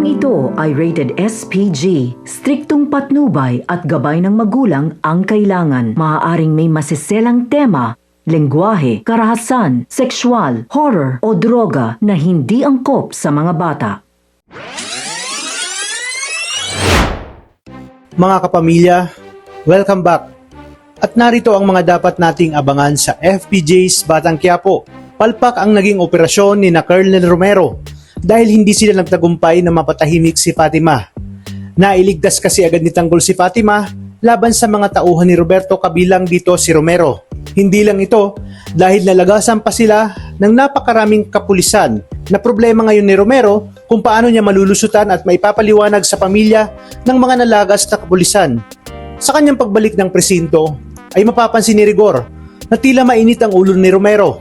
Programang ito ay rated SPG. Striktong patnubay at gabay ng magulang ang kailangan. Maaaring may masiselang tema, lengguwahe, karahasan, sexual, horror o droga na hindi angkop sa mga bata. Mga kapamilya, welcome back. At narito ang mga dapat nating abangan sa FPJ's Batang Quiapo. Palpak ang naging operasyon ni Colonel Romero dahil hindi sila nagtagumpay na mapatahimik si Fatima. Nailigtas kasi agad ni Tanggol si Fatima laban sa mga tauhan ni Roberto kabilang dito si Romero. Hindi lang ito dahil nalagasan pa sila ng napakaraming kapulisan na problema ngayon ni Romero kung paano niya malulusutan at maipapaliwanag sa pamilya ng mga nalagas na kapulisan. Sa kanyang pagbalik ng presinto ay mapapansin ni Rigor na tila mainit ang ulo ni Romero.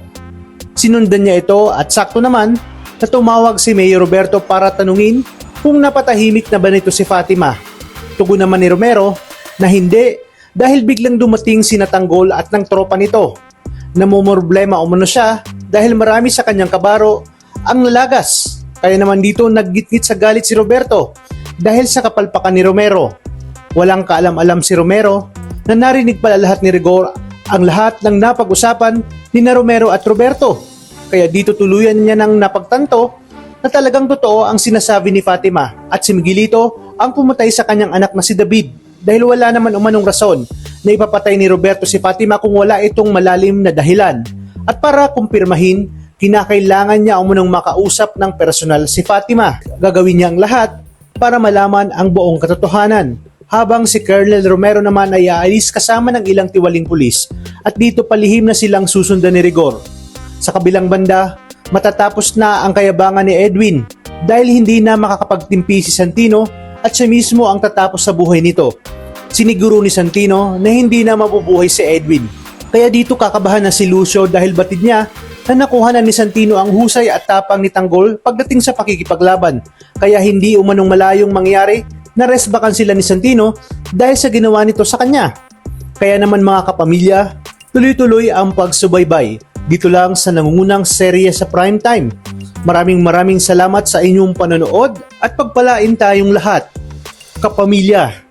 Sinundan niya ito at sakto naman na tumawag si Mayor Roberto para tanungin kung napatahimik na ba nito si Fatima. Tugon naman ni Romero na hindi dahil biglang dumating si Tanggol at ng tropa nito. Namumroblema umano siya dahil marami sa kanyang kabaro ang nalagas. Kaya naman dito naggitgit sa galit si Roberto dahil sa kapalpakan ni Romero. Walang kaalam-alam si Romero na narinig pala lahat ni Rigor ang lahat ng napag-usapan ni Romero at Roberto. Kaya dito tuluyan niya nang napagtanto na talagang totoo ang sinasabi ni Fatima at si Miguelito ang pumatay sa kanyang anak na si David dahil wala naman umanong rason na ipapatay ni Roberto si Fatima kung wala itong malalim na dahilan. At para kumpirmahin, kinakailangan niya umunong makausap ng personal si Fatima. Gagawin niya ang lahat para malaman ang buong katotohanan. Habang si Colonel Romero naman ay aalis kasama ng ilang tiwaling pulis at dito palihim na silang susundan ni Rigor. Sa kabilang banda, matatapos na ang kayabangan ni Edwin dahil hindi na makakapagtimpi si Santino at siya mismo ang tatapos sa buhay nito. Siniguro ni Santino na hindi na mabubuhay si Edwin. Kaya dito kakabahan na si Lucio dahil batid niya na nakuha na ni Santino ang husay at tapang ni Tanggol pagdating sa pakikipaglaban. Kaya hindi umanong malayong mangyari na resbakan sila ni Santino dahil sa ginawa nito sa kanya. Kaya naman mga kapamilya, tuloy-tuloy ang pagsubaybay dito lang sa nangungunang serye sa Primetime. Maraming salamat sa inyong panonood at pagpalain tayong lahat. Kapamilya.